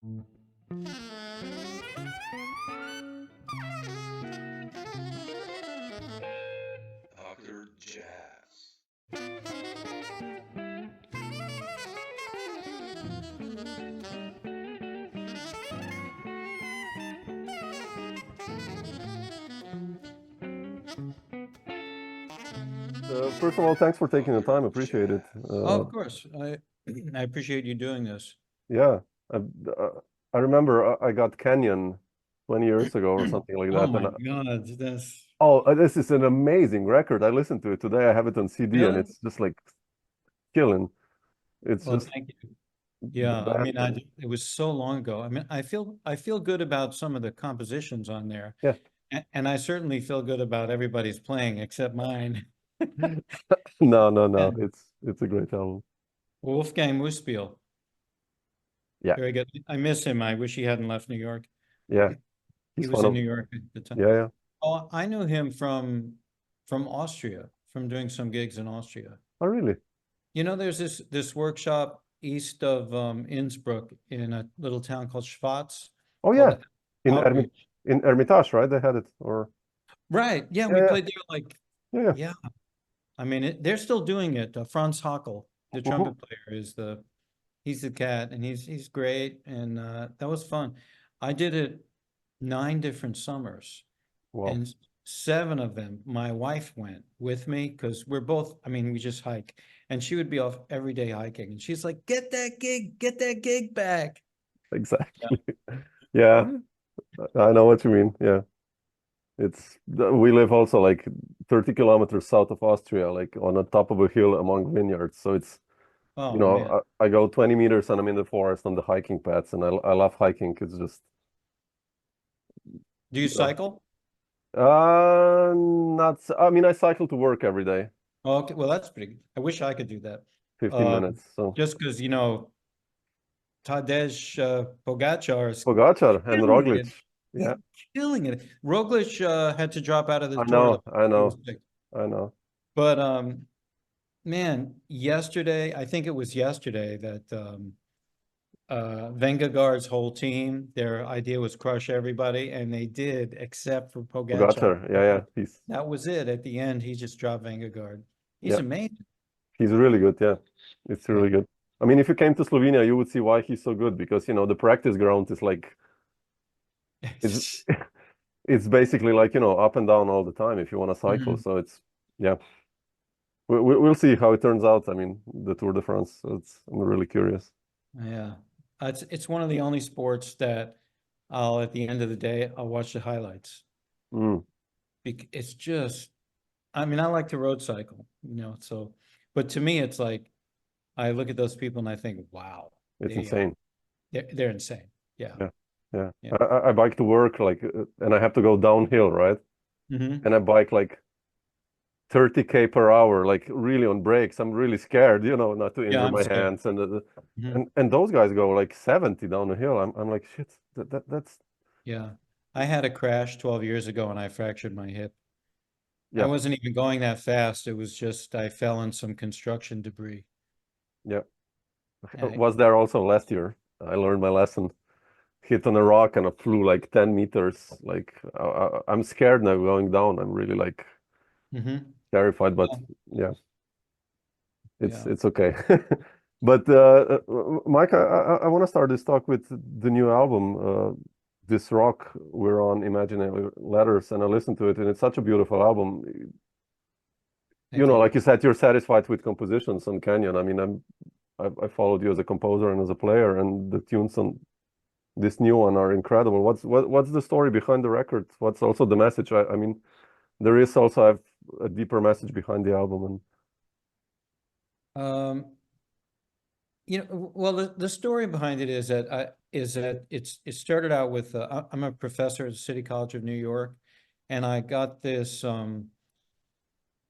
Dr. Jazz. First of all, thanks for taking the Dr. time. Appreciate it. Jazz. Oh, of course. I appreciate you doing this. Yeah, I, I remember I got Canyon 20 years ago or something like Oh that. my And God, that's this is an amazing record. I listened to it today. I have it on CD, and really it's just like killing. It's well. just Thank you. the Yeah, I band. mean, it was so long ago. I mean, I feel good about some of the compositions on there, Yeah. and I certainly feel good about everybody's playing except mine. No, no, no. And It's a great album. Wolfgang Muspiel, Yeah, very good. I miss him. I wish he hadn't left New York. yeah. He He's was one in of New York at the time. yeah, yeah. Oh, I knew him from Austria, from doing some gigs in Austria. Oh, really? You know, there's this workshop east of Innsbruck in a little town called Schwatz Oh, yeah. called In Ermit Outreach. in Hermitage, right? They had it. Or Right. Yeah, we yeah, played there like, yeah, yeah. yeah. I mean, they're still doing it. Franz Hockel, the Mhm. trumpet player, he's the cat, and he's great, and that was fun. I did it 9 different summers, Wow. and 7 of them, my wife went with me because we're both, I mean, we just hike, and she would be off every day hiking, and she's like, get that gig back. Yeah. Exactly. Yeah, I know what you mean. Yeah. We live also like 30 kilometers south of Austria, like on the top of a hill among vineyards. So Oh man, I go 20 meters and I'm in the forest on the hiking paths, and I love hiking. It's just, do you uh, cycle? not, I mean, I cycle to work every day, Oh, okay, well, that's pretty good. I wish I could do that. 15 Uh, minutes. So just because, Tadej Pogacar is Pogacar and killing Roglic. it. He's Yeah, killing it. Roglic had to drop out of the I tour. know, I He was know, sick. I know. But man, yesterday, I think it was yesterday that Vingegaard's whole team, their idea was crush everybody, and they did, except for Pogacar. Pogacar. Yeah, yeah. That was it. At the end, he just dropped Vingegaard. He's Yeah, amazing. he's really good. Yeah, it's Yeah. really good. I mean, if you came to Slovenia, you would see why he's so good, because, the practice ground is like, it's it's basically like, up and down all the time if you want to cycle. Mhm. So yeah, we'll see how it turns out. I mean, the Tour de France, I'm really curious. Yeah. It's one of the only sports that at the end of the day, I'll watch the highlights. Mm, It's just, I mean, I like to road cycle, so, but to me, it's like, I look at those people and I think, wow, it's insane. they're insane. Yeah. Yeah, yeah. Yeah. I bike to work, like, and I have to go downhill, right? Hmm. And I bike like 30K per hour, like really on brakes. I'm really scared, not to Yeah, injure I'm my scared. hands. And Mhm. and those guys go like 70 down the hill. I'm like, shit, that's Yeah. I had a crash 12 years ago and I fractured my hip. I yeah, wasn't even going that fast. It was just, I fell in some construction debris. yeah. I, Was there also last year. I learned my lesson. Hit on a rock and I flew like 10 meters. Like, I'm scared now going down. I'm really like Mhm. terrified, but Well, yeah, it's yeah. it's okay. But Mike, I want to start this talk with the new album, This Rock We're On Imaginary Letters, and I listened to it, and it's such a beautiful album. Thank you. Like you said, you're satisfied with compositions on Canyon. I mean, I followed you as a composer and as a player, and the tunes on this new one are incredible. What's the story behind the record? What's also the message? I mean, there is also a deeper message behind the album, Um, well, the story behind it is that it started out with I'm a professor at City College of New York, and I got this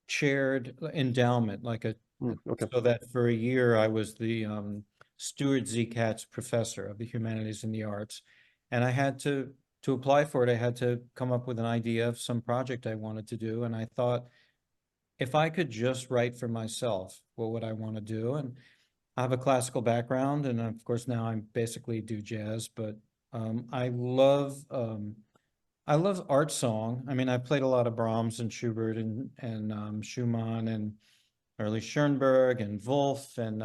shared endowment, okay. so that for a year I was the Stuart Z. Katz Professor of the Humanities and the Arts, and I had to apply for it. I had to come up with an idea of some project I wanted to do, and I thought, if I could just write for myself, what would I want to do? And I have a classical background, and of course now I basically do jazz, but I love art song. I mean, I played a lot of Brahms and Schubert and Schumann and early Schoenberg and Wolf and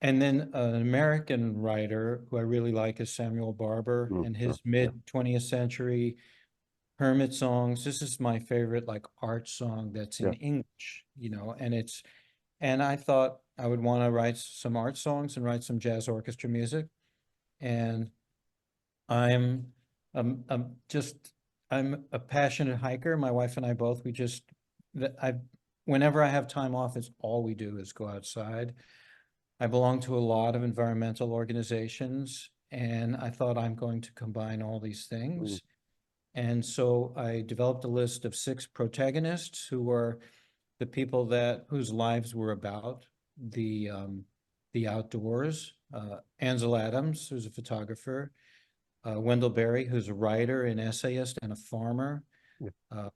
then an American writer who I really like is Samuel Barber and Sure. his mid 20th century hermit songs. This is my favorite like art song that's in Yeah. English, you know, and I thought I would want to write some art songs and write some jazz orchestra music. And I'm just I'm a passionate hiker. My wife and I both, we just whenever I have time off, it's all we do is go outside. I belong to a lot of environmental organizations, and I thought I'm going to combine all these things. And so I developed a list of 6 protagonists who are the people whose lives were about the outdoors. Ansel Adams, who's a photographer, Wendell Berry, who's a writer, an essayist, and a farmer. Yeah.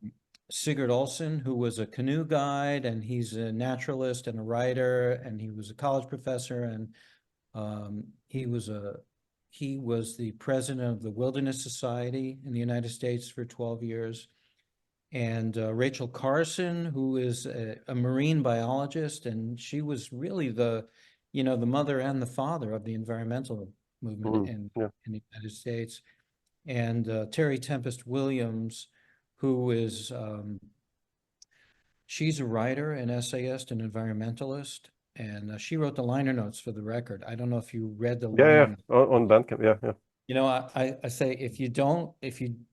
Sigurd Olsen, who was a canoe guide, and he's a naturalist and a writer, and he was a college professor, and he was the president of the Wilderness Society in the United States for 12 years. And Rachel Carson, who is a marine biologist, and she was really the mother and the father of the environmental movement in the United States. And Terry Tempest Williams, who is she's a writer, an essayist, an environmentalist, and she wrote the liner notes for the record. I don't know if you read the liner notes. On Bandcamp, yeah. You know, I say if you don't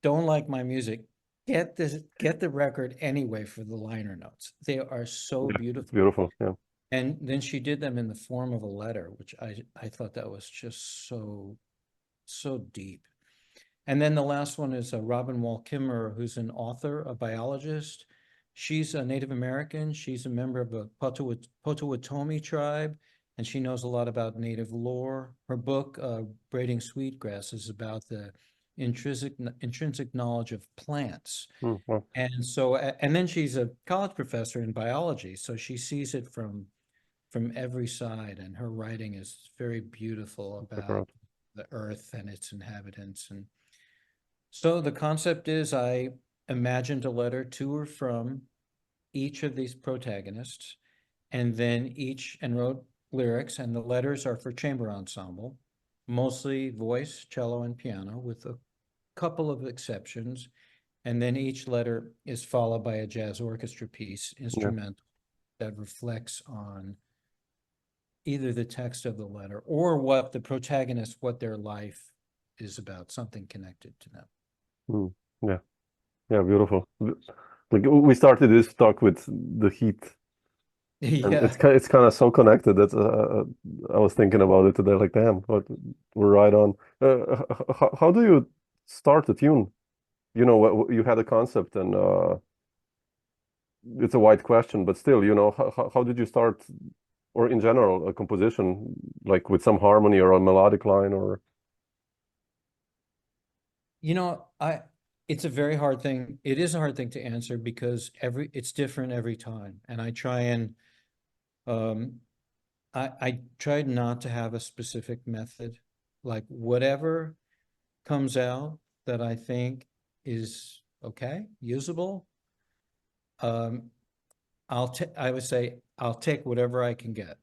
like my music, get the record anyway for the liner notes. They are so beautiful. It's beautiful, yeah. And then she did them in the form of a letter, which I thought that was just so deep. And then the last one is Robin Wall Kimmerer, who's an author, a biologist. She's a Native American. She's a member of the Potawatomi tribe, and she knows a lot about Native lore. Her book, Braiding Sweetgrass, is about the intrinsic knowledge of plants. Well. And then she's a college professor in biology, so she sees it from every side, and her writing is very beautiful about the earth and its inhabitants. And so the concept is I imagined a letter to or from each of these protagonists, and then and wrote lyrics, and the letters are for chamber ensemble, mostly voice, cello, and piano, with a couple of exceptions. And then each letter is followed by a jazz orchestra piece, instrumental, that reflects on either the text of the letter or what the protagonist, what their life is about, something connected to them. Yeah, beautiful. Like we started this talk with the heat. And it's kind of so connected. That's I was thinking about it today. Like, damn, we're right on. How do you start a tune? You know, you had a concept, and it's a wide question, but still, you know, how did you start, or in general, a composition, like with some harmony or a melodic line, or? You know, it's a very hard thing. It is a hard thing to answer because it's different every time. And I try and I tried not to have a specific method, like whatever comes out that I think is okay, usable. I would say I'll take whatever I can get.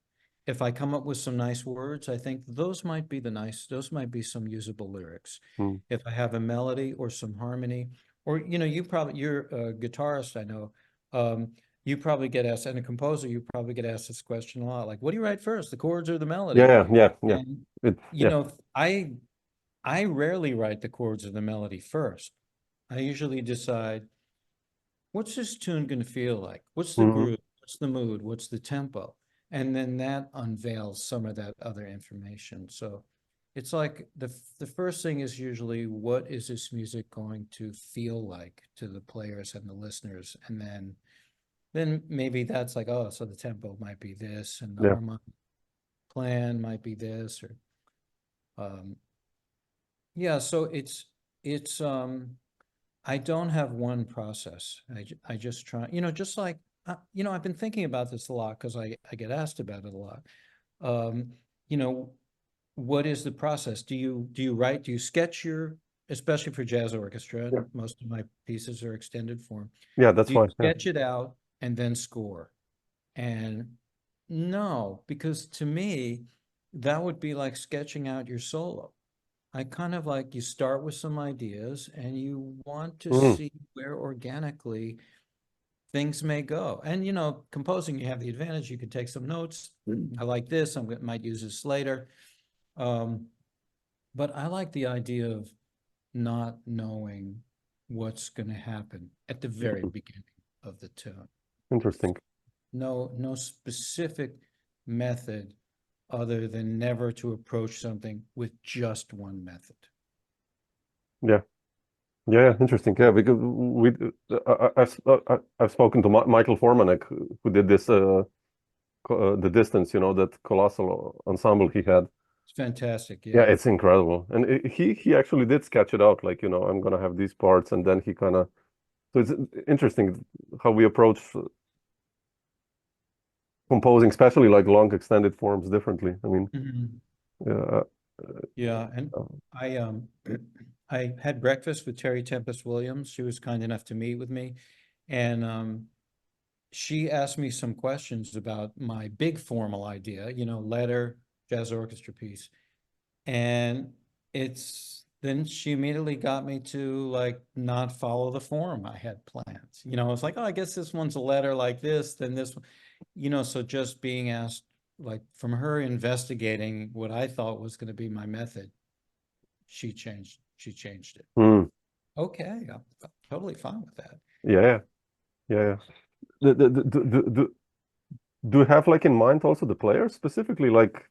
If I come up with some nice words, I think those might be some usable lyrics. If I have a melody or some harmony, or, you know, you're a guitarist, I know, you probably get asked, and a composer, you probably get asked this question a lot, like, what do you write first, the chords or the melody? Yeah. And, you know, I rarely write the chords or the melody first. I usually decide, what's this tune going to feel like? What's the groove? What's the mood? What's the tempo? And then that unveils some of that other information. So it's like the first thing is usually, what is this music going to feel like to the players and the listeners? And then maybe that's like, oh, so the tempo might be this, and the harmonic plan might be this, or so it's I don't have one process. I just try, you know, just like you know, I've been thinking about this a lot because I get asked about it a lot. you know, what is the process? Do you write, do you sketch your, especially for jazz orchestra, Yeah. most of my pieces are extended form. Yeah, that's Do you why. Yeah. sketch it out and then score? And no, because to me, that would be like sketching out your solo. I kind of like, you start with some ideas and you want to Mm. see where organically things may go. And, you know, composing, you have the advantage, you could take some notes. I like this, might use this later. But I like the idea of not knowing what's going to happen at the very beginning of the tune. Interesting. No specific method other than never to approach something with just one method. Yeah. Yeah, interesting. Yeah, because I've spoken to Michael Formanek, who did this the Distance, you know, that colossal ensemble he had. It's fantastic. Yeah, Yeah. it's incredible. And he actually did sketch it out, like, you know, I'm gonna have these parts, and then he kind of, so it's interesting how we approach composing, especially like long extended forms, differently. I mean, Mhm. yeah, Yeah. And I I had breakfast with Terry Tempest Williams. She was kind enough to meet with me. And she asked me some questions about my big formal idea, you know, letter, jazz orchestra piece. And then she immediately got me to like not follow the form I had planned. You know, it's like, oh, I guess this one's a letter like this, then this one, you know, so just being asked, like from her investigating what I thought was going to be my method, she changed it. mm, Okay, I'm totally fine with that. yeah, yeah. Do you have like in mind also the players specifically, like,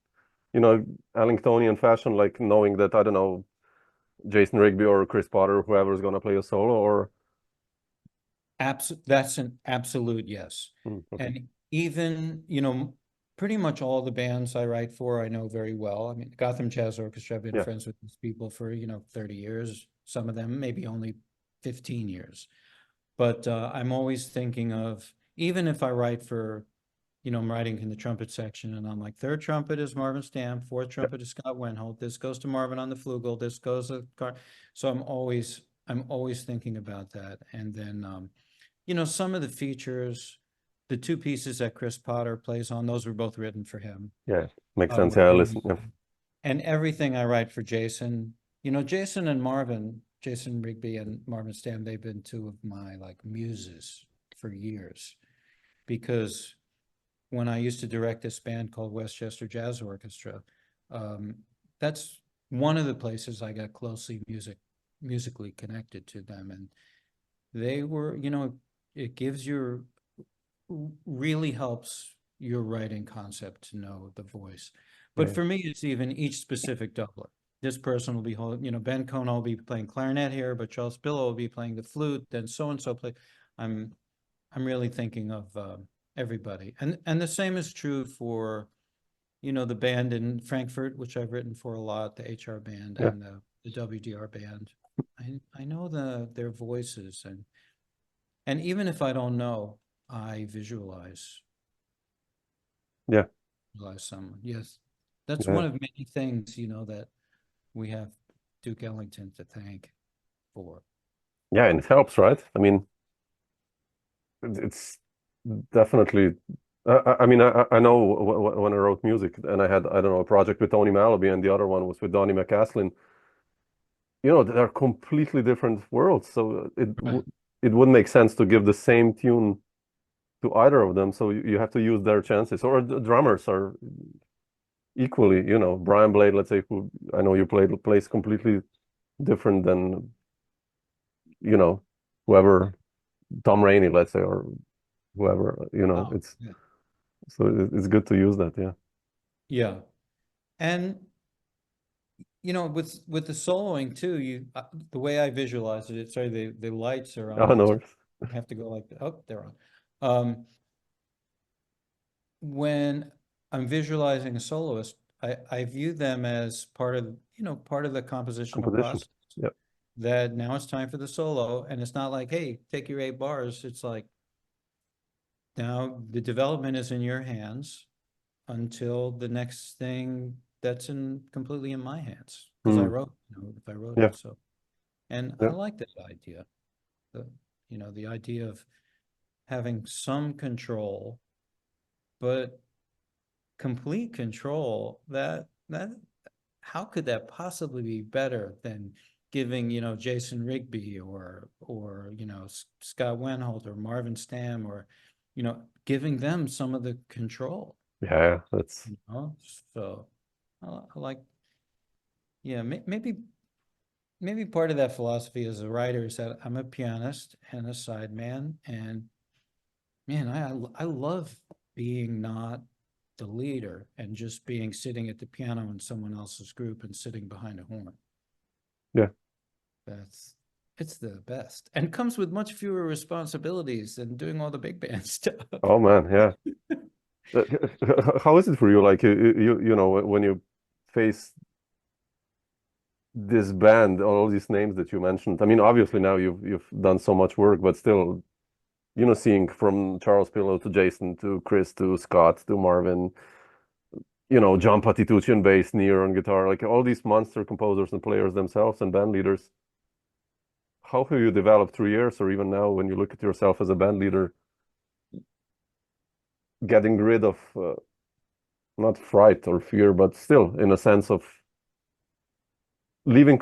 you know, Ellingtonian fashion, like knowing that, I don't know, Jason Rigby or Chris Potter, whoever is gonna play a solo, or That's an absolute yes. okay. And even, you know, pretty much all the bands I write for, I know very well. I mean, Gotham Jazz Orchestra, I've been Yeah, friends with these people for, you know, 30 years. Some of them maybe only 15 years. But I'm always thinking of, even if I write for, you know, I'm writing in the trumpet section and I'm like, third trumpet is Marvin Stamp, fourth yeah, trumpet is Scott Wenholt, this goes to Marvin on the flugel, this goes to so I'm always thinking about that. And then you know, some of the features, the two pieces that Chris Potter plays on, those were both written for him. yeah, makes sense. Yeah, listen, yeah. And everything I write for Jason, you know, Jason Rigby and Marvin Stam, they've been two of my like muses for years. Because when I used to direct this band called Westchester Jazz Orchestra, that's one of the places I got closely musically connected to them. And they were, you know, it gives your, really helps your writing concept to know the voice. But Yeah. for me, it's even each specific doubler. This person will be holding, you know, Ben Cohn will be playing clarinet here, but Charles Billow will be playing the flute, then so-and-so play. I'm really thinking of everybody. And the same is true for, you know, the band in Frankfurt, which I've written for a lot, the HR band Yeah. and the WDR band. I know their voices, and even if I don't know, I visualize Yeah. someone. Yes, that's Yeah. one of many things, you know, that we have Duke Ellington to thank for. Yeah, and it helps, right? I mean, it's definitely. I mean, I know when I wrote music, and I had, I don't know, a project with Tony Malaby, and the other one was with Donnie McCaslin. You know, they're completely different worlds, so Right. it wouldn't make sense to give the same tune to either of them. So you have to use their chances. Or the drummers are equally, you know, Brian Blade, let's say, who I know you plays completely different than, you know, whoever, Tom Rainey, let's say, or whoever, you know, Oh, it's yeah. so it's good to use that. Yeah. Yeah. And you know, with the soloing too, the way I visualize it, sorry, the lights are Oh, on. no. I have to go like, oh, they're on. When I'm visualizing a soloist, I view them as part of, you know, part of the compositional Composition. process. Yeah. That now it's time for the solo, and it's not like, hey, take your 8 bars. It's like, now the development is in your hands. until the next thing that's completely in my hands, because I wrote, if I wrote it. So, and I like that idea. The idea of having some control, but complete control, that how could that possibly be better than giving, Jason Rigby or Scott Wenholt or Marvin Stamm, or, giving them some of the control. Yeah, that's so I like, maybe part of that philosophy as a writer is that I'm a pianist and a sideman, and man, I love being not the leader and just being sitting at the piano in someone else's group and sitting behind a horn. Yeah. It's the best, and comes with much fewer responsibilities than doing all the big band stuff. Oh man, yeah. How is it for you? Like when you face this band, all these names that you mentioned. I mean, obviously now you've done so much work, but still, seeing from Charles Pillow to Jason to Chris to Scott to Marvin, John Patitucci on bass, Near on guitar, like all these monster composers and players themselves and band leaders. How have you developed through years, or even now when you look at yourself as a band leader, getting rid of not fright or fear, but still in a sense of leaving,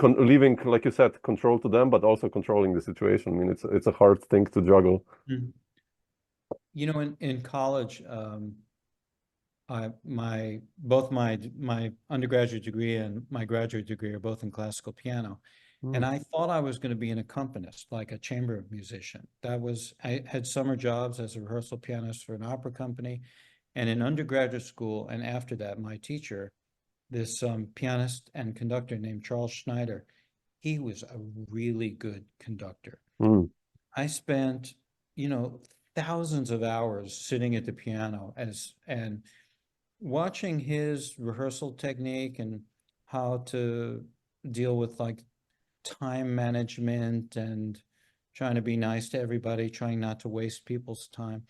like you said, control to them, but also controlling the situation. I mean, it's a hard thing to juggle. In college, both my undergraduate degree and my graduate degree are both in classical piano. And I thought I was going to be an accompanist, like a chamber musician. I had summer jobs as a rehearsal pianist for an opera company. And in undergraduate school, and after that, my teacher, this pianist and conductor named Charles Schneider, he was a really good conductor. I spent, thousands of hours sitting at the piano and watching his rehearsal technique and how to deal with like time management and trying to be nice to everybody, trying not to waste people's time.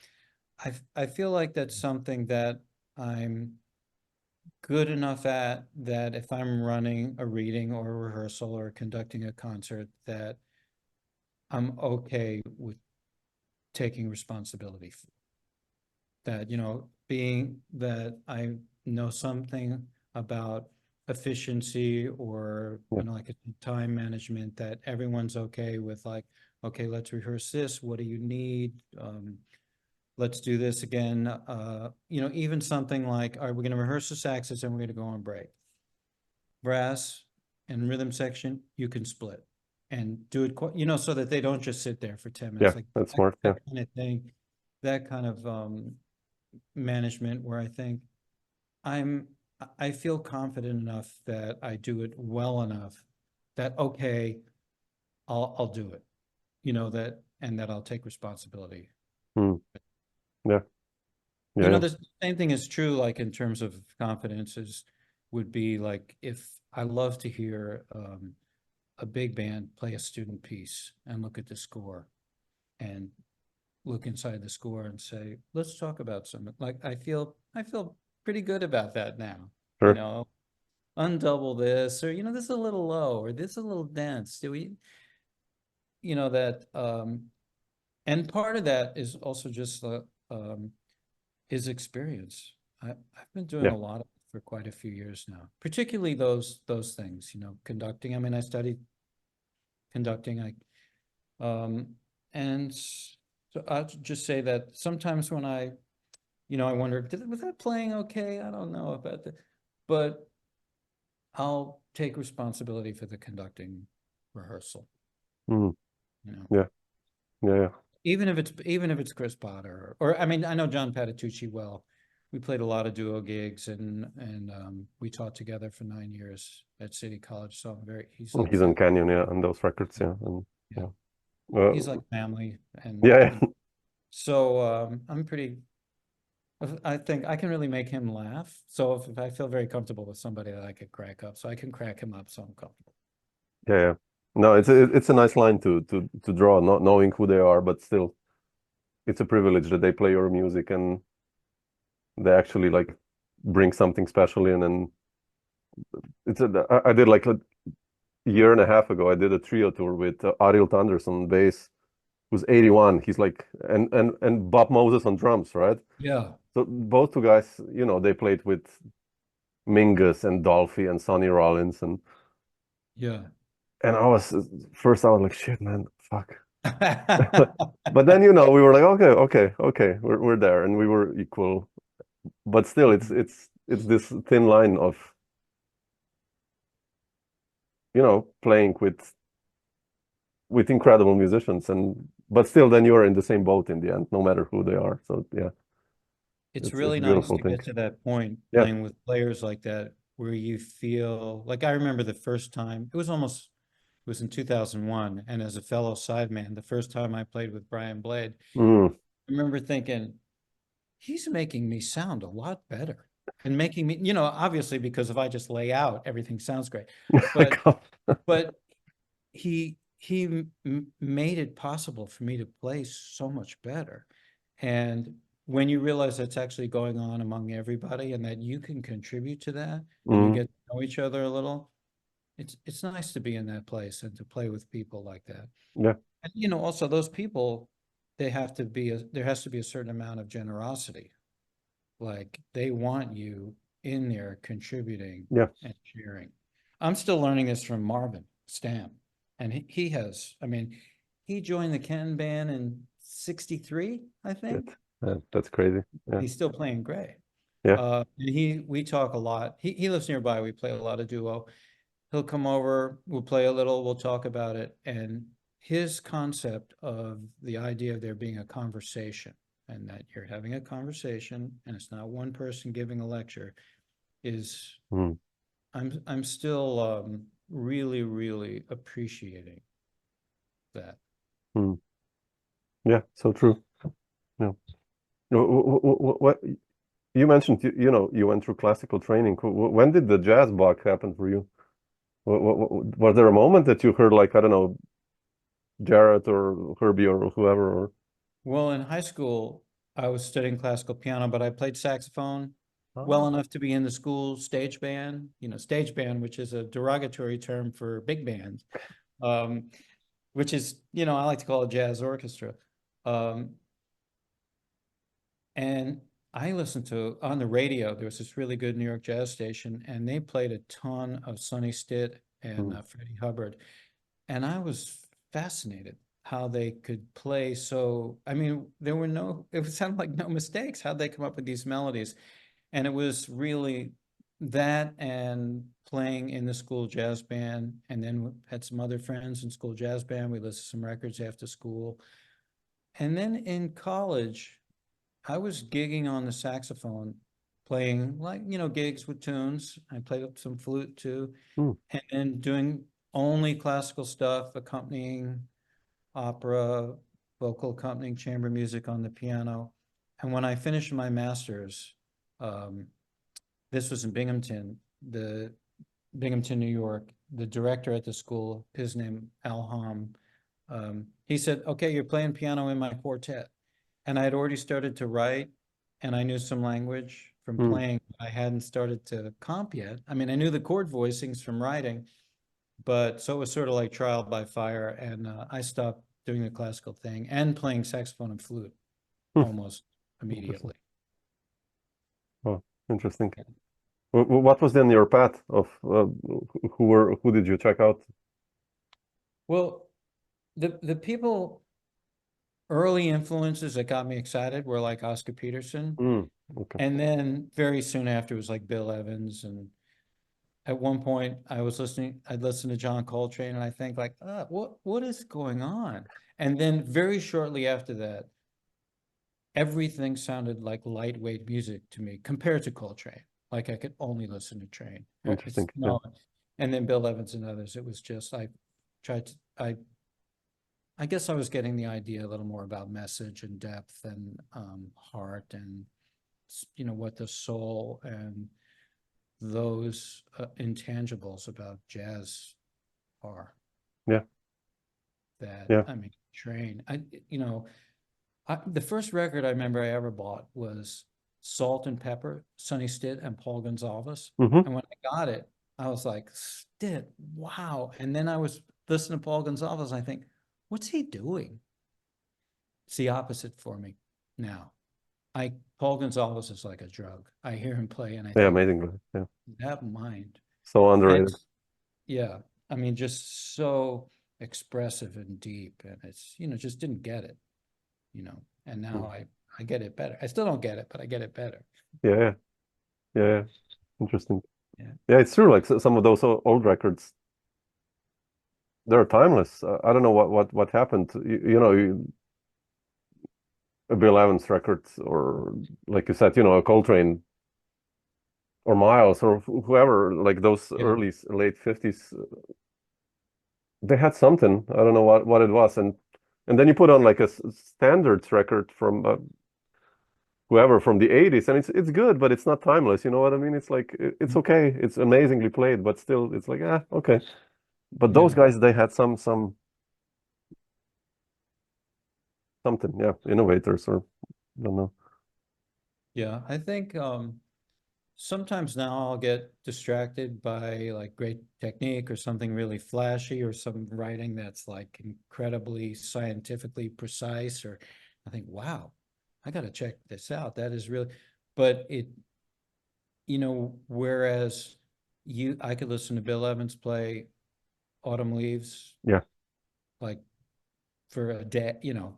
I feel like that's something that I'm good enough at, that if I'm running a reading or a rehearsal or conducting a concert, that I'm okay with taking responsibility for that, being that I know something about efficiency or like a time management, that everyone's okay with, like, okay, let's rehearse this, what do you need, let's do this again, even something like, all right, we're going to rehearse the saxes and we're going to go on break. Brass and rhythm section, you can split and do it, so that they don't just sit there for 10 minutes. Like that's smart. That kind of thing, that kind of management, where I think I feel confident enough that I do it well enough that, okay, I'll do it, that I'll take responsibility. The same thing is true, like in terms of confidence, would be like, if I love to hear a big band play a student piece and look at the score and look inside the score and say, let's talk about something. Like, I feel pretty good about that now. Sure. Undouble this, or this is a little low, or this is a little dense. Do we, that and part of that is also just his experience. I've been doing a lot of it for quite a few years now, particularly those things, conducting. I mean, I studied conducting. And so I'll just say that sometimes when I wonder, was that playing okay? I don't know about that, but I'll take responsibility for the conducting rehearsal. Yeah. Even if it's Chris Potter, or I mean, I know John Patitucci well. We played a lot of duo gigs, and we taught together for 9 years at City College. So he's in Canyon, on those records, and he's like family, and so I think I can really make him laugh. So if I feel very comfortable with somebody that I could crack up, so I can crack him up, so I'm comfortable. Yeah. No, it's a nice line to draw, not knowing who they are, but still, it's a privilege that they play your music and they actually like bring something special in. And I did like a year and a half ago, I did a trio tour with Ariel Thunders on bass, who's 81. He's like, and Bob Moses on drums, right? Yeah. So both two guys, you know, they played with Mingus and Dolphy and Sonny Rollins, and Yeah. I was like, shit, man, fuck. But then, you know, we were like, okay, we're there, and we were equal. But still, it's this thin line of, you know, playing with incredible musicians, and but still, then you're in the same boat in the end, no matter who they are. So yeah, It's it's really a nice beautiful to thing. get to that point Yeah. playing with players like that, where you feel like, I remember the first time, it was in 2001. And as a fellow sideman, the first time I played with Brian Blade, Mm. I remember thinking, he's making me sound a lot better, and making me, you know, obviously, because if I just lay out, everything sounds great. But he made it possible for me to play so much better. And when you realize that's actually going on among everybody, and that you can contribute to that, and you Mm. get to know each other a little, it's nice to be in that place and to play with people like that. Yeah. And, you know, also those people, there has to be a certain amount of generosity. Like, they want you in there contributing Yeah. and cheering. I'm still learning this from Marvin Stamp. And he has, I mean, he joined the Ken band in 63, I think. That's crazy. Yeah. He's still playing great. Yeah. And we talk a lot. He lives nearby. We play a lot of duo. He'll come over, we'll play a little, we'll talk about it. And his concept of the idea of there being a conversation, and that you're having a conversation and it's not one person giving a lecture, is, Mm. I'm still really, really appreciating that. Mm. Yeah, so true. Yeah. What you mentioned, you know, you went through classical training. When did the jazz bug happen for you? Was there a moment that you heard, like, I don't know, Jarrett or Herbie or whoever? Or Well, in high school, I was studying classical piano, but I played saxophone well oh, enough to be in the school stage band, stage band, which is a derogatory term for big band, which is, I like to call it jazz orchestra. And I listened to, on the radio, there was this really good New York jazz station, and they played a ton of Sonny Stitt and Freddie Hubbard. And I was fascinated how they could play. So, I mean, it sounded like no mistakes. How'd they come up with these melodies? And it was really that, and playing in the school jazz band, and then had some other friends in school jazz band. We listened to some records after school. And then in college, I was gigging on the saxophone, playing, like, gigs with tunes. I played some flute too, mm. and then doing only classical stuff, accompanying opera, vocal accompanying chamber music on the piano. And when I finished my master's, this was in Binghamton, New York, the director at the school, his name, Al Hom, he said, okay, you're playing piano in my quartet. And I had already started to write, and I knew some language from playing. I hadn't started to comp yet. I mean, I knew the chord voicings from writing, but so it was sort of like trial by fire. And I stopped doing the classical thing and playing saxophone and flute almost immediately. Oh, interesting. What was then your path of who did you check out? Well, the people, early influences that got me excited were like Oscar Peterson. Okay. And then very soon after, it was like Bill Evans. And at one point I'd listen to John Coltrane, and I think, like, what is going on? And then very shortly after that, everything sounded like lightweight music to me compared to Coltrane. Like, I could only listen to Train. Interesting. No. And then Bill Evans and others, it was just, I guess I was getting the idea a little more about message and depth and heart, and what the soul and those intangibles about jazz are. Yeah. I mean, Train. The first record I remember I ever bought was Salt and Pepper, Sonny Stitt and Paul Gonsalves. Mm-hmm. And when I got it, I was like, Stitt, wow. And then I was listening to Paul Gonsalves. I think, what's he doing? It's the opposite for me now. Paul Gonsalves is like a drug. I hear him play and I Yeah, think, amazing. Yeah, that mind. so And underrated. yeah, I mean, just so expressive and deep, and it's, just didn't get it, and now I get it better. I still don't get it, but I get it better. Yeah, yeah. Interesting. Yeah. Yeah, it's true. Like some of those old records, they're timeless. I don't know what happened. Bill Evans records, or like you said, a Coltrane or Miles or whoever, like those Yeah. early late 50s, they had something. I don't know what it was, and then you put on like a standards record from whoever from the 80s, and it's good, but it's not timeless. You know what I mean? It's like it's okay. It's amazingly played, but still, it's like okay. But those Yeah. guys, they had something, yeah, innovators, or I don't know. Yeah, I think sometimes now I'll get distracted by like great technique or something really flashy or some writing that's like incredibly scientifically precise, or I think, wow, I got to check this out. That is really, but whereas I could listen to Bill Evans play Autumn Leaves Yeah, like for a day,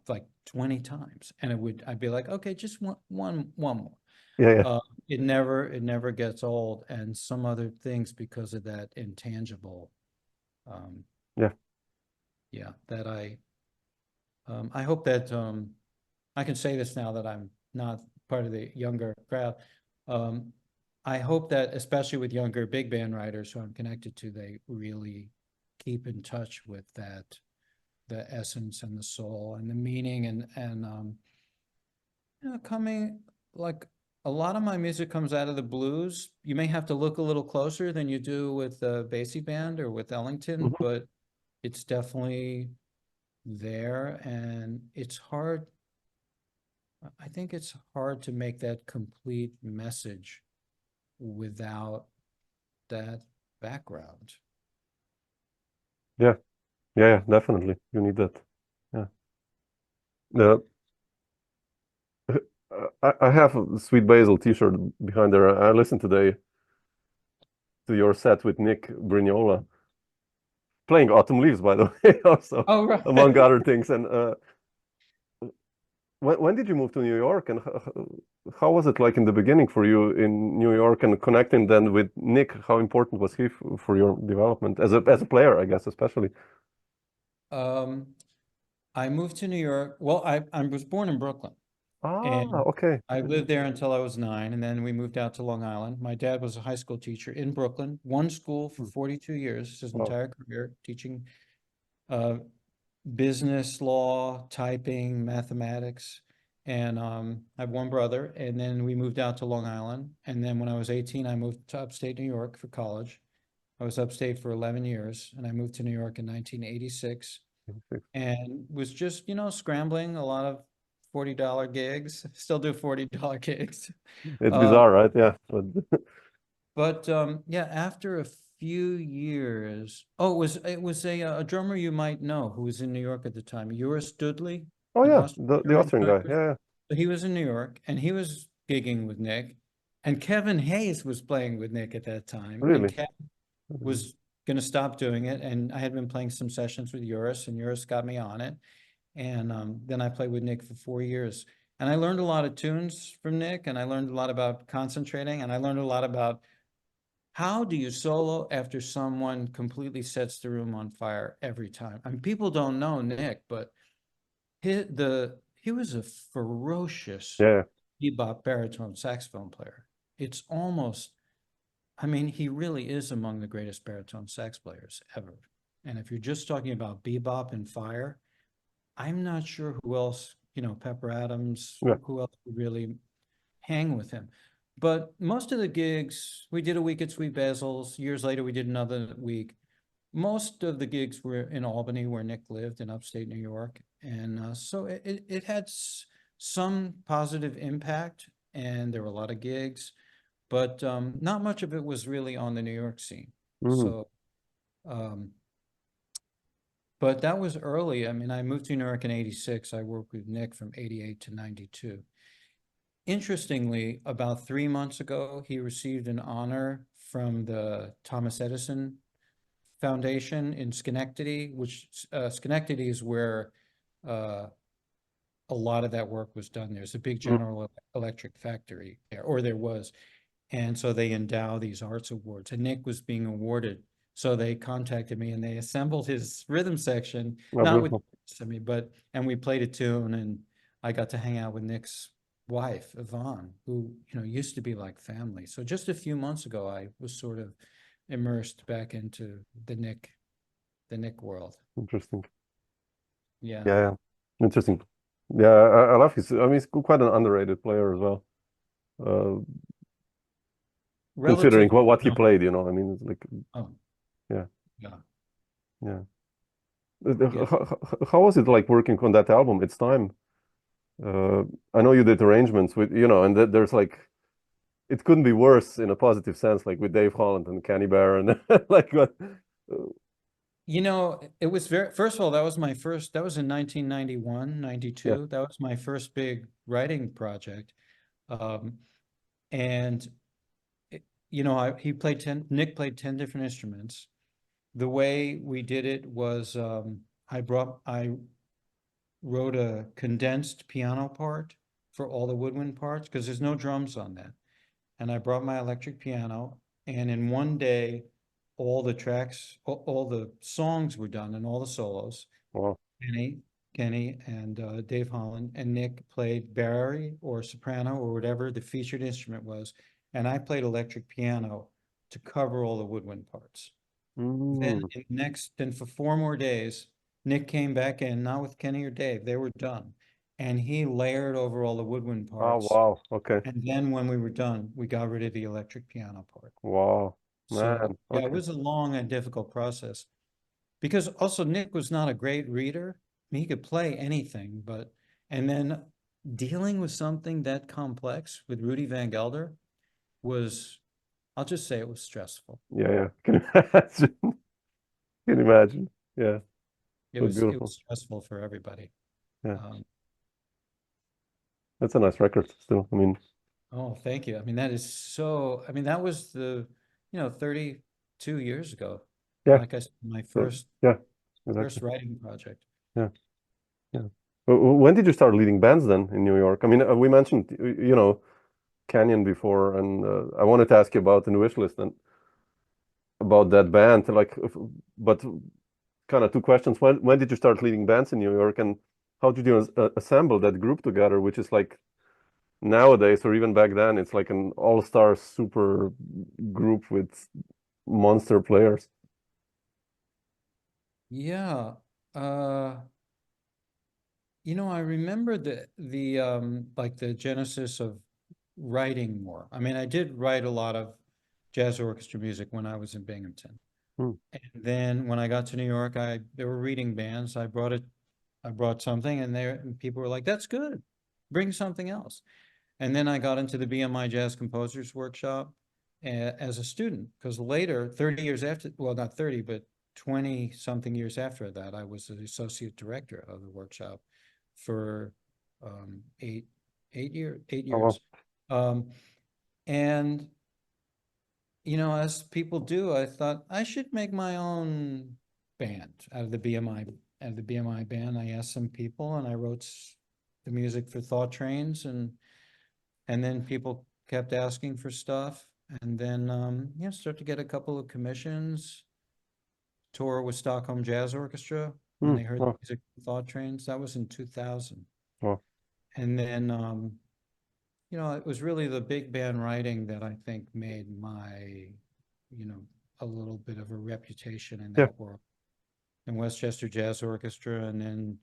like 20 times, and I'd be like, okay, just one more. yeah. It never gets old, and some other things because of that intangible. Yeah. Yeah, that I hope that I can say this now that I'm not part of the younger crowd. I hope that, especially with younger big band writers who I'm connected to, they really keep in touch with that, the essence and the soul and the meaning, and coming, like, a lot of my music comes out of the blues. You may have to look a little closer than you do with the Basie Band or with Ellington, Mhm. but it's definitely there, and it's hard. I think it's hard to make that complete message without that background. Yeah, definitely. You need that. Yeah. The I have a Sweet Basil T-shirt behind there. I listened today to your set with Nick Brignola, playing Autumn Leaves, by the way, also, Oh, right. among other things. And when did you move to New York, and how was it like in the beginning for you in New York, and connecting then with Nick? How important was he for your development as a player, I guess, especially? I moved to New York. Well, I was born in Brooklyn, and Okay. I lived there until I was 9, and then we moved out to Long Island. My dad was a high school teacher in Brooklyn, one school for 42 years, his Wow. entire career, teaching business, law, typing, mathematics. And I have one brother, and then we moved out to Long Island. And then when I was 18, I moved to upstate New York for college. I was upstate for 11 years, and I moved to New York in 1986, and was just, scrambling a lot of $40 gigs. Still do $40 gigs. It's bizarre, right? Yeah. But yeah, after a few years, it was a drummer you might know who was in New York at the time, Joris Dudley, Oh an yeah, the Austrian Austrian guy. Yeah. So he was in New York, and he was gigging with Nick, and Kevin Hayes was playing with Nick at that time, and Really. Kevin was going to stop doing it, and I had been playing some sessions with Joris, and Joris got me on it, and then I played with Nick for 4 years, and I learned a lot of tunes from Nick, and I learned a lot about concentrating, and I learned a lot about how do you solo after someone completely sets the room on fire every time. I mean, people don't know Nick, but he was a ferocious Yeah. bebop baritone saxophone player. It's almost, I mean, he really is among the greatest baritone sax players ever. And if you're just talking about bebop and fire, I'm not sure who else, Pepper Adams, Yeah. who else would really hang with him. But most of the gigs, we did a week at Sweet Basil's. Years later, we did another week. Most of the gigs were in Albany, where Nick lived, in upstate New York. And so it had some positive impact. and there were a lot of gigs, but not much of it was really on the New York scene. Mhm. So, but that was early. I mean, I moved to New York in '86. I worked with Nick from '88 to '92. Interestingly, about 3 months ago, he received an honor from the Thomas Edison Foundation in Schenectady, which Schenectady is where a lot of that work was done. There's a big General Electric factory there, or there was. And so they endow these arts awards, and Nick was being awarded. So they contacted me and they assembled his rhythm section, Oh, not with beautiful. me, but, and we played a tune, and I got to hang out with Nick's wife, Yvonne, who, you know, used to be like family. So just a few months ago, I was sort of immersed back into the Nick world. Interesting. Yeah. Yeah, interesting. Yeah, I love his. I mean, he's quite an underrated player as well. Considering Relative, what he no. played, you know, I mean, it's like, Oh, yeah, yeah. yeah. Yeah. How was it like working on that album? It's time. I know you did arrangements with, you know, and there's like, it couldn't be worse in a positive sense, like with Dave Holland and Kenny Bear and like what. You know, it was first of all, that was in 1991, 92. Yeah. That was my first big writing project. And, you know, Nick played 10 different instruments. The way we did it was, I wrote a condensed piano part for all the woodwind parts, because there's no drums on that. And I brought my electric piano, and in one day, all the tracks, all the songs were done, and all the solos. Wow. Kenny and Dave Holland and Nick played bari or soprano or whatever the featured instrument was, and I played electric piano to cover all the woodwind parts. Then for 4 more days, Nick came back in, not with Kenny or Dave, they were done. And he layered over all the woodwind Oh, parts. wow. Okay. And then when we were done, we got rid of the electric piano part. Wow. So Man. yeah, it Okay. was a long and difficult process. Because also Nick was not a great reader. I mean, he could play anything, but, and then dealing with something that complex with Rudy Van Gelder was, I'll just say it was stressful. Yeah, yeah. Can you imagine? Can you imagine? Yeah. It So was beautiful. stressful for everybody. Yeah. That's a nice record still. I mean, Oh, thank you. I mean, that is so, I mean, that was 32 years ago. yeah. Like I said, my So, first yeah. Exactly. writing project. Yeah. Yeah. When did you start leading bands then in New York? I mean, we mentioned, you know, Canyon before, and I wanted to ask you about the wish list and about that band. Like, but kind of two questions. When did you start leading bands in New York, and how did you assemble that group together, which is like nowadays or even back then, it's like an all-star super group with monster players. Yeah. You know, I remember like the genesis of writing more. I mean, I did write a lot of jazz orchestra music when I was in Binghamton. Hmm. And then when I got to New York, there were reading bands. I brought something, and people were like, "That's good. Bring something else." And then I got into the BMI Jazz Composers Workshop as a student, because later, 30 years after, well, not 30, but 20 something years after that, I was the associate director of the workshop for 8 years. Oh, wow. And, you know, as people do, I thought I should make my own band out of the BMI band. I asked some people, and I wrote the music for Thought Trains, and then people kept asking for stuff, and then start to get a couple of commissions. Tour with Stockholm Jazz Orchestra when they heard the Oh, music from Thought Trains. That was in 2000. oh. And then you know, it was really the big band writing that I think made my, you know, a little bit of a reputation in Yeah. that world. In Westchester Jazz Orchestra, and then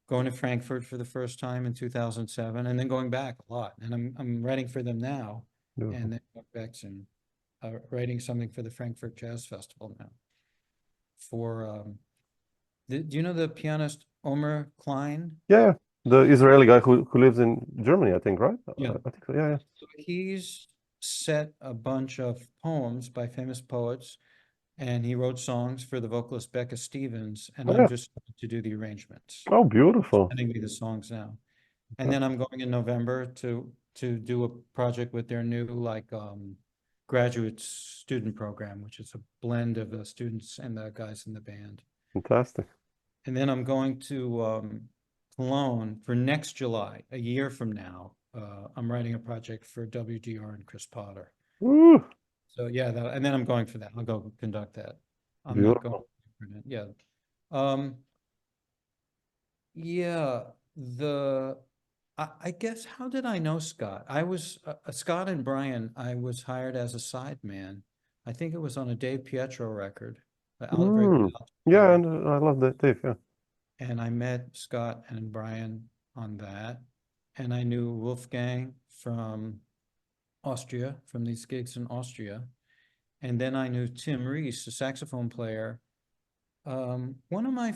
going to Frankfurt for the first time in 2007, and then going back a lot. And I'm writing for them now, Beautiful. and then going back soon, writing something for the Frankfurt Jazz Festival now. For do you know the pianist Omer Klein? Yeah. The Israeli guy who lives in Germany, I think, right? Yeah. I think so. Yeah, yeah. So he's set a bunch of poems by famous poets, and he wrote songs for the vocalist Becca Stevens, and Oh, I'm yeah. just to do the arrangements. Oh, beautiful. Sending me the songs now. And then I'm going in November to do a project with their new graduate student program, which is a blend of the students and the guys in the band. Fantastic. And then I'm going to Cologne for next July, a year from now. I'm writing a project for WDR and Chris Potter. Ooh, So yeah, and then I'm going for that. I'll go conduct that. I'm not going beautiful. for it. Yeah. Yeah, I guess, how did I know Scott? I was Scott and Brian, I was hired as a sideman. I think it was on a Dave Pietro record. Very good alto Yeah, player. and I love that, Dave. Yeah. And I met Scott and Brian on that. And I knew Wolfgang from Austria, from these gigs in Austria. And then I knew Tim Reese, a saxophone player. One of my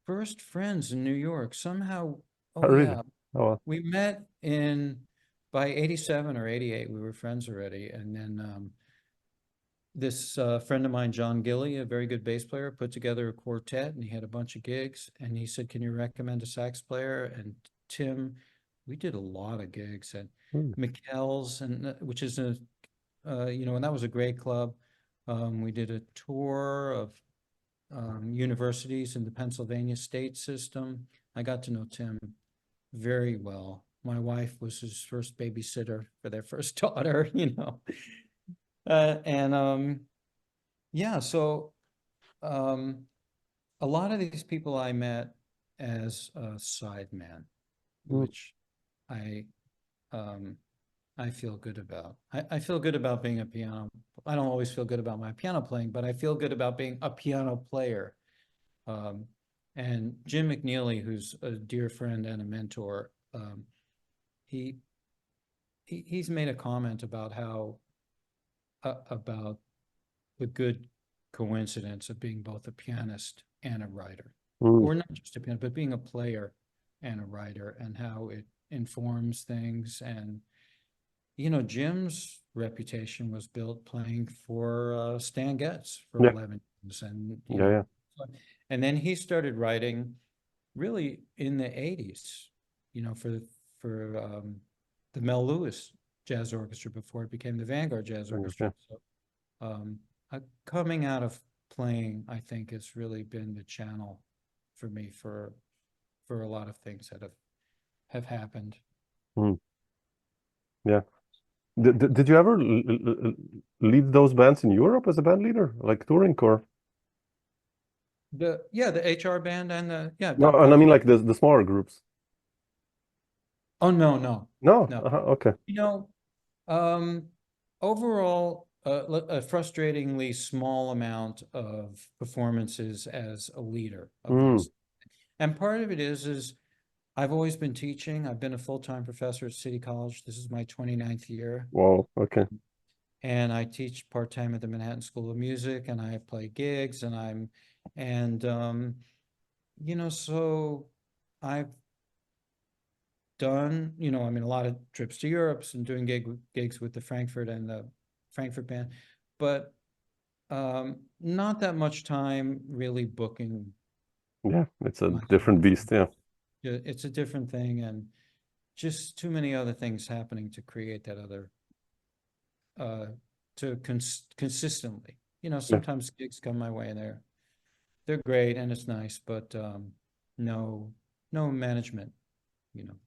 first friends in New York, somehow, Oh, oh really? yeah, Oh, we met by 87 or 88, we were friends already. And then this friend of mine, John Gilly, a very good bass player, put together a quartet, and he had a bunch of gigs. And he said, "Can you recommend a sax player?" And Tim, we did a lot of gigs at McKell's, and which is and that was a great club. We did a tour of universities in the Pennsylvania state system. I got to know Tim very well. My wife was his first babysitter for their first daughter, yeah, so a lot of these people I met as a sideman, which I feel good about. I feel good about being a piano. I don't always feel good about my piano playing, but I feel good about being a piano player. And Jim McNeely, who's a dear friend and a mentor, he's made a comment about how about the good coincidence of being both a pianist and a writer, or not just a pianist, but being a player and a writer, and how it informs things. And Jim's reputation was built playing for Stan Getz for 11 years, and and then he started writing really in the 80s, for the Mel Lewis Jazz Orchestra before it became the Vanguard Jazz Orchestra. So coming out of playing, I think, has really been the channel for me for a lot of things that have happened. Yeah. Did you ever lead those bands in Europe as a band leader, like touring, or? The HR band and No, and I mean like the smaller groups. Oh no. No. No. Okay. Overall, a frustratingly small amount of performances as a leader of those. And part of it is I've always been teaching. I've been a full-time professor at City College. This is my 29th year. Wow. Okay. And I teach part-time at the Manhattan School of Music, and I play gigs, and so I've done, a lot of trips to Europe and doing gigs with the Frankfurt and the Frankfurt band, but not that much time really booking. Yeah, it's a different beast. Yeah. It's a different thing, and just too many other things happening to create that other, consistently. Sometimes gigs come my way and they're great and it's nice, but no management,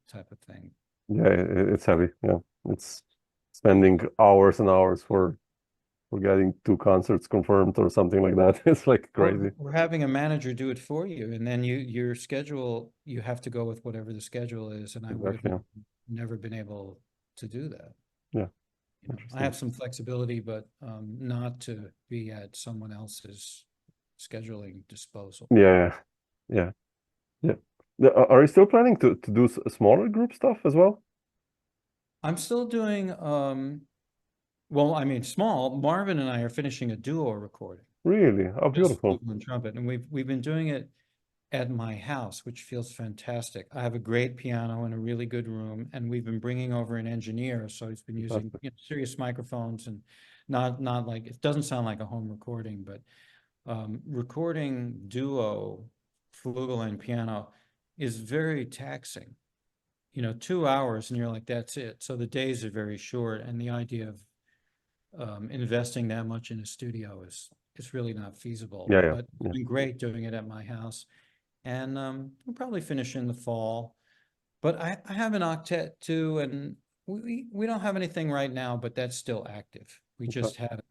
type of thing. Yeah, it's heavy. Yeah, it's spending hours and hours for getting 2 concerts confirmed or something like that. It's like crazy. Or having a manager do it for you, and then your schedule, you have to go with whatever the schedule is, and I would have never been able to do that. Yeah. I have some flexibility, but not to be at someone else's scheduling disposal. Yeah. Are you still planning to do smaller group stuff as well? I'm still doing, well, I mean, small. Marvin and I are finishing a duo recording. Really? Oh, Just beautiful. flute and trumpet, and we've been doing it at my house, which feels fantastic. I have a great piano in a really good room, and we've been bringing over an engineer, so he's been using serious microphones and not like, it doesn't sound like a home recording, but recording duo flugel and piano is very taxing. 2 hours and you're like, that's it. So the days are very short, and the idea of investing that much in a studio is really not feasible. Yeah, But it's been great doing it at my house, and we'll probably finish in the fall. But I have an octet too, and we don't have anything right now, but that's still active. We just had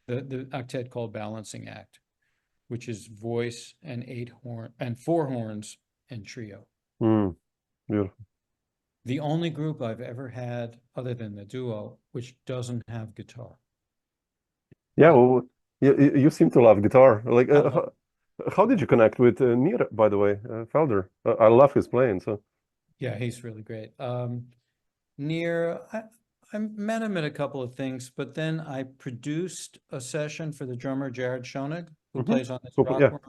the octet called Balancing Act, which is voice and 4 horns and trio. Beautiful. The only group I've ever had, other than the duo, which doesn't have guitar. Yeah, well, you seem to love guitar. Like, how did you connect with Nir, by the way, Felder? I love his playing. So yeah, he's really great. Nir, I met him at a couple of things, but then I produced a session for the drummer Jared Schoenig, who plays on this rock.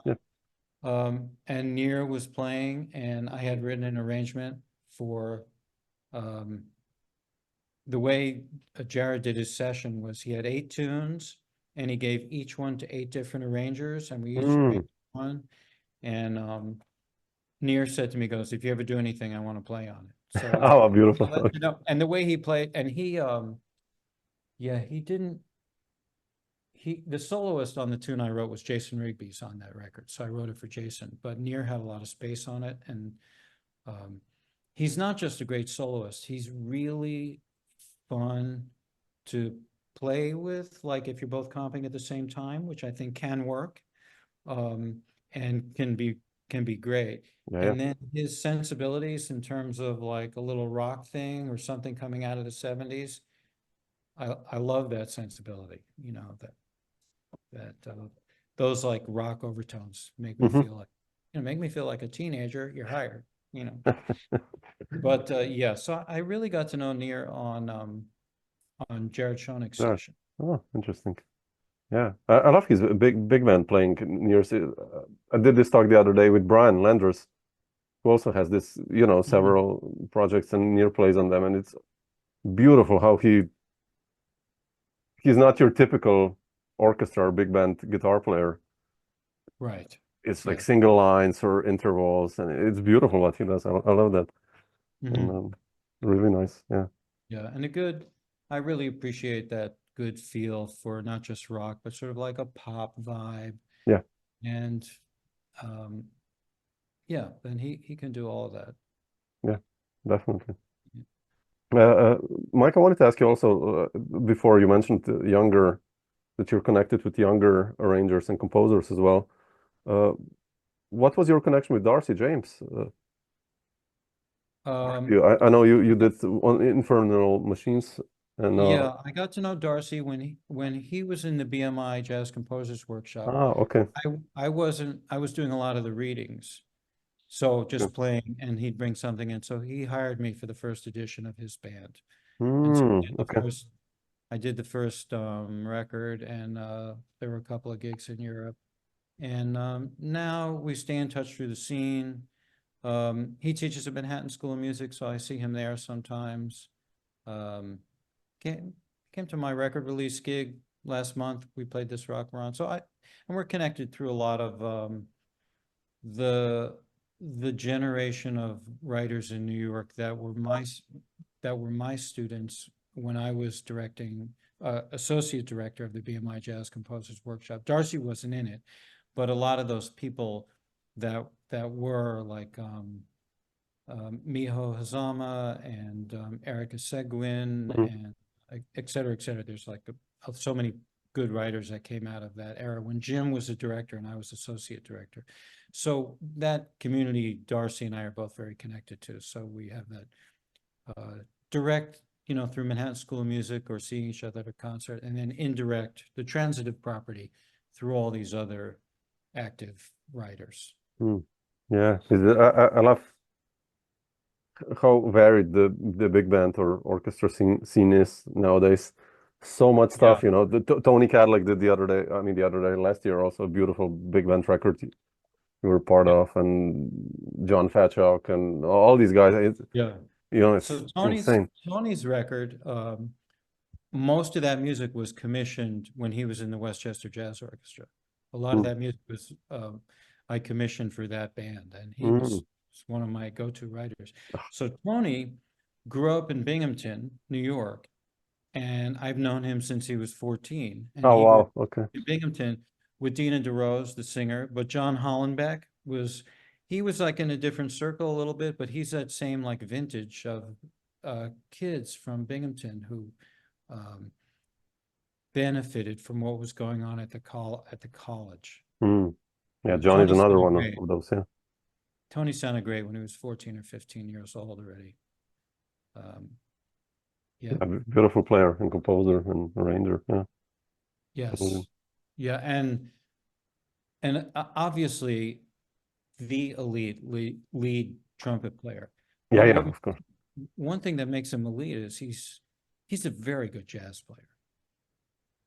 And Nir was playing, and I had written an arrangement for the way Jared did his session was he had 8 tunes, and he gave each one to 8 different arrangers, and we each arranged one. And Nir said to me, goes, if you ever do anything, I want to play on it. So oh, beautiful. And the way he played, and the soloist on the tune I wrote was Jason Rigby's on that record. So I wrote it for Jason, but Nir had a lot of space on it. And he's not just a great soloist, he's really fun to play with, like if you're both comping at the same time, which I think can work, and can be great. And then his sensibilities in terms of like a little rock thing or something coming out of the 70s, I love that sensibility, that those like rock overtones make me feel like a teenager. You're hired, But yeah, so I really got to know Nir on Jared Schoenig's session. Oh, interesting. Yeah, I love his big man playing Nir. I did this talk the other day with Brian Landers, who also has this, several projects, and Nir plays on them, and it's beautiful how he's not your typical orchestra or big band guitar player. Right. It's like single lines or intervals, and it's beautiful what he does. I love that. And really nice. Yeah. Yeah, and I really appreciate that good feel for not just rock, but sort of like a pop vibe. Yeah. And then he can do all of that. Yeah, definitely. Mike, I wanted to ask you also, before you mentioned that you're connected with younger arrangers and composers as well. What was your connection with Darcy James? I know you did on Infernal Machines. And yeah, I got to know Darcy when he was in the BMI Jazz Composers Workshop. Oh, okay. I was doing a lot of the readings, so just playing, and he'd bring something in. So he hired me for the first edition of his band. And so I did the first record, and there were a couple of gigs in Europe. And now we stay in touch through the scene. He teaches at Manhattan School of Music, so I see him there sometimes. Came to my record release gig last month. We played this rock around. And we're connected through a lot of the generation of writers in New York that were my students when I was directing, associate director of the BMI Jazz Composers Workshop. Darcy wasn't in it, but a lot of those people that were like Miho Hazama and Erica Seguin and et cetera, et cetera. There's like so many good writers that came out of that era when Jim was a director and I was associate director. So that community, Darcy and I are both very connected to. So we have that direct, through Manhattan School of Music or seeing each other at a concert, and then indirect, the transitive property through all these other active writers. Yeah, I love how varied the big band or orchestra scene is nowadays. So much stuff, Tony Cadillac did last year, also a beautiful big band record. you were part of, and John Fatchuk and all these guys. Yeah. It's So insane. Tony's record, most of that music was commissioned when he was in the Westchester Jazz Orchestra. A lot of that music was I commissioned for that band, and he was one of my go-to writers. So Tony grew up in Binghamton, New York, and I've known him since he was 14. And Oh, he grew wow. up Okay. in Binghamton with Dina DeRose, the singer, but John Hollenbeck was like in a different circle a little bit, but he's that same like vintage of kids from Binghamton who benefited from what was going on at the college. Yeah, John is another one of those. Yeah. Tony sounded great when he was 14 or 15 years old already. Yeah. Beautiful player and composer and arranger. Yeah. Yes. Yeah, and obviously the elite lead trumpet player. Yeah, yeah, of course. One thing that makes him elite is he's a very good jazz player.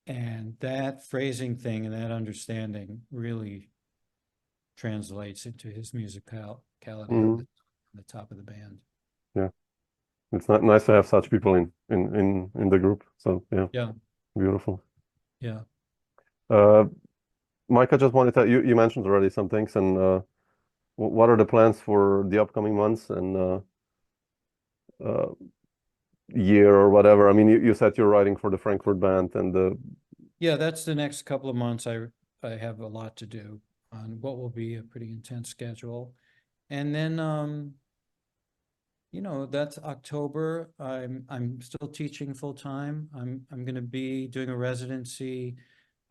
And that phrasing thing and that understanding really translates into his musicality on the top of the band. Yeah. It's not nice to have such people in the group. So yeah, beautiful. Yeah. Mike, I just wanted to you mentioned already some things, and what are the plans for the upcoming months and year or whatever? I mean, you said you're writing for the Frankfurt band and the yeah, that's the next couple of months. I have a lot to do on what will be a pretty intense schedule, and then that's October. I'm still teaching full time. I'm going to be doing a residency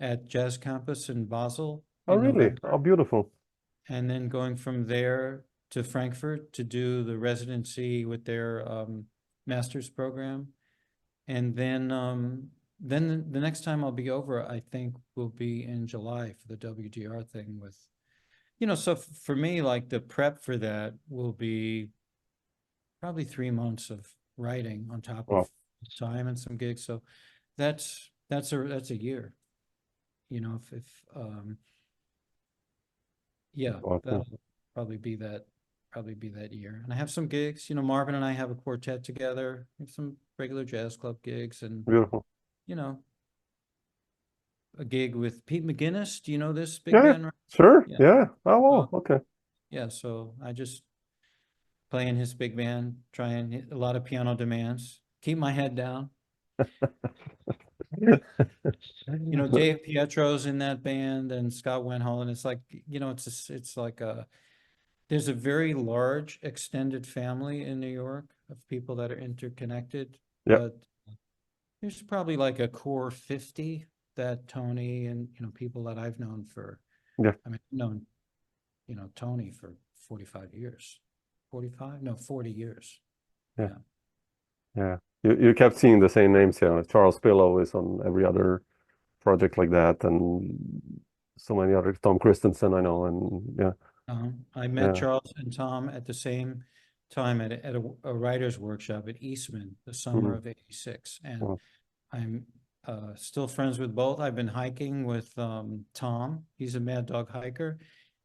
at Jazz Campus in Basel. Oh, really? November. Oh, beautiful. And then going from there to Frankfurt to do the residency with their master's program. And then the next time I'll be over, I think will be in July for the WDR thing with, so for me, like the prep for that will be probably 3 months of writing on top of time and some gigs. So that's a year, that'll probably be that year. And I have some gigs, Marvin and I have a quartet together. We have some regular jazz club gigs and beautiful. A gig with Pete McGinnis. Do you know this big Yeah, band? Right? sure. Yeah. Oh, wow. Okay. Yeah. So I just play in his big band, trying a lot of piano demands, keep my head down. Dave Pietro's in that band and Scott Wenhall, and it's like, it's like there's a very large extended family in New York of people that are interconnected. Yeah. But there's probably like a core 50 that Tony and, people that I've known for, yeah. I mean, I've known, Tony for 45 years, 45? No, 40 years. Yeah. Yeah. You kept seeing the same names here. Charles Pillow is on every other project like that, and so many other. Tom Christensen, I know, and yeah. I met Charles and Tom at the same time at a writer's workshop at Eastman, the summer of '86, and I'm still friends with both. I've been hiking with Tom. He's a Mad Dog hiker.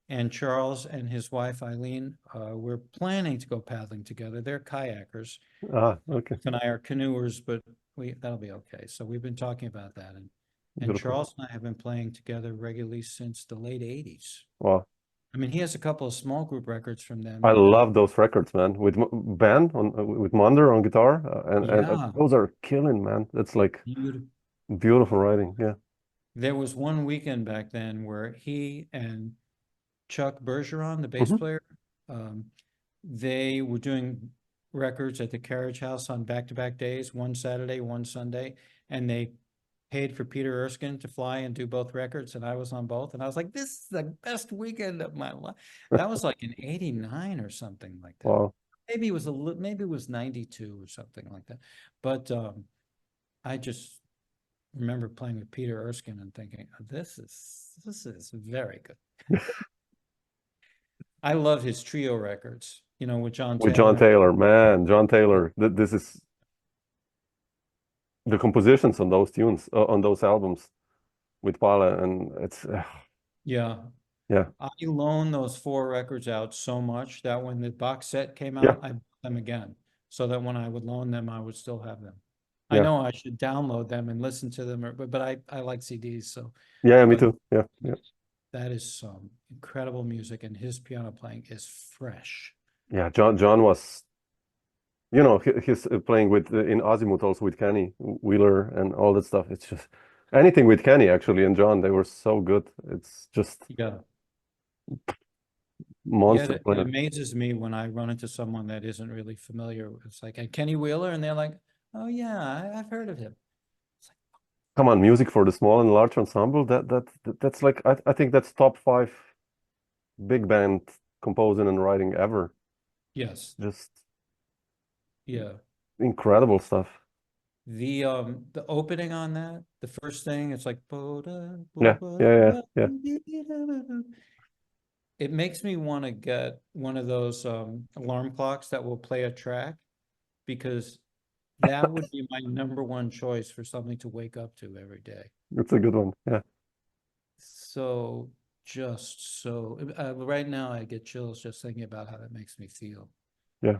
And Charles and his wife, Eileen, we're planning to go paddling together. They're kayakers. Okay. And I are canoers, but that'll be okay. So we've been talking about that. And Charles and I have been playing together regularly since the late 80s. Wow. I mean, he has a couple of small group records from them. I love those records, man. With Ben with Monder on guitar, and those are killing, man. That's like beautiful writing. Yeah. There was one weekend back then where he and Chuck Bergeron, the bass player, they were doing records at the Carriage House on back-to-back days, one Saturday, one Sunday, and they paid for Peter Erskine to fly and do both records, and I was on both, and I was like, this is the best weekend of my life. That was like in '89 or something like that. Wow. Maybe it was '92 or something like that. But I just remember playing with Peter Erskine and thinking, this is very good. I love his trio records, with John Taylor. With John Taylor, man, John Taylor. This is the compositions on those tunes, on those albums with Pala, and it's yeah. Yeah. I loaned those 4 records out so much that when the box set came Yeah. out, I bought them again, so that when I would loan them, I would still have them. I Yeah. know I should download them and listen to them, but I like CDs, so. Yeah, me But too. Yeah. Yeah. that is some incredible music, and his piano playing is fresh. Yeah. John was, you know, he's playing with in Azimuth also with Kenny Wheeler and all that stuff. It's just anything with Kenny actually and John, they were so good. It's just Yeah. monster It players. amazes me when I run into someone that isn't really familiar. It's like, and Kenny Wheeler, and they're like, oh yeah, I've heard of him. Come on, music for the small and large ensemble. That's like I think that's top 5 big band composing and writing ever. Yes. Just Yeah. incredible stuff. The opening on that, the first thing, it's like Yeah. it makes me want to get one of those alarm clocks that will play a track, because that would be my #1 choice for something to wake up to every day. It's a good one. Yeah. So right now I get chills just thinking about how that makes me feel. Yeah.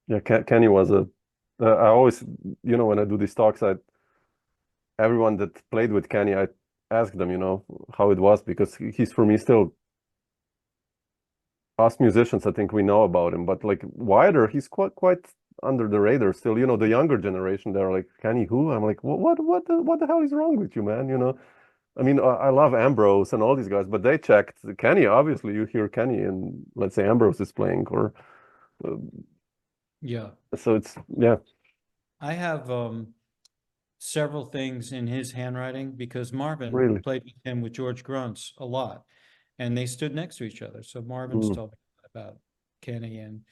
Yeah. Kenny was I always, you know, when I do these talks, everyone that played with Kenny, I ask them, you know, how it was, because he's for me still, us musicians, I think we know about him, but like wider, he's quite under the radar still. You know, the younger generation, they're like, Kenny who? I'm like, what the hell is wrong with you, man? You know, I mean, I love Ambrose and all these guys, but they checked Kenny. Obviously, you hear Kenny, and let's say Ambrose is playing, or Yeah. so it's yeah. I have several things in his handwriting, because Marvin Really. played with him with George Gruntz a lot, and they stood next to each other. So Marvin's Mm. told me about Kenny, and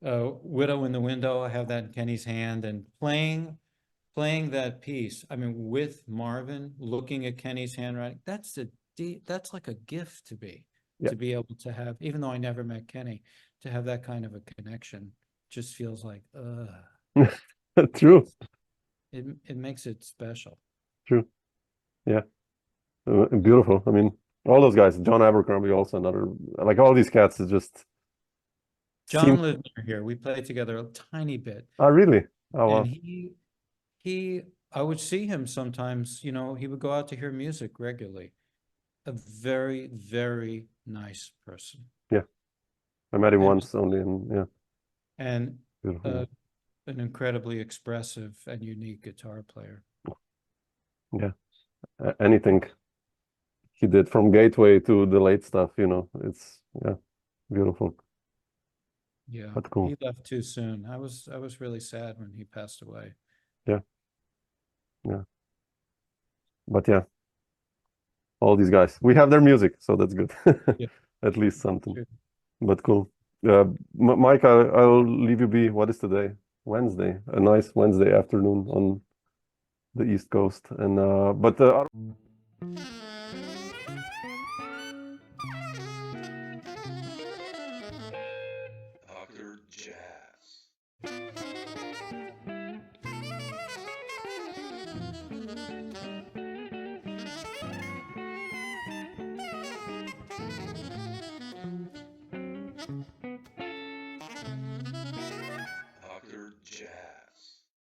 Widow in the Window, I have that in Kenny's hand, and playing that piece. I mean, with Marvin, looking at Kenny's handwriting, that's like a gift to be able to have, even though I never met Kenny, to have that kind of a connection. Just feels like, True. it makes it special. True. Yeah. Beautiful. I mean, all those guys, John Abercrombie, also another, like all these cats is just John seem. lived near here. We played together a tiny bit, Oh, really? Oh, wow. and I would see him sometimes. You know, he would go out to hear music regularly. A very, very nice person. Yeah. I met him And once only, and yeah, and beautiful. an incredibly expressive and unique guitar player. Yeah. Anything he did from Gateway to the late stuff, you know, it's yeah, beautiful. Yeah, But cool. he left too soon. I was really sad when he passed away. Yeah. Yeah. But yeah, all these guys, we have their music, so that's good. Yeah. At least something. Sure. But cool. Mike, I'll leave you be. What is today? Wednesday. A nice Wednesday afternoon on the East Coast. And but Dr. Jazz.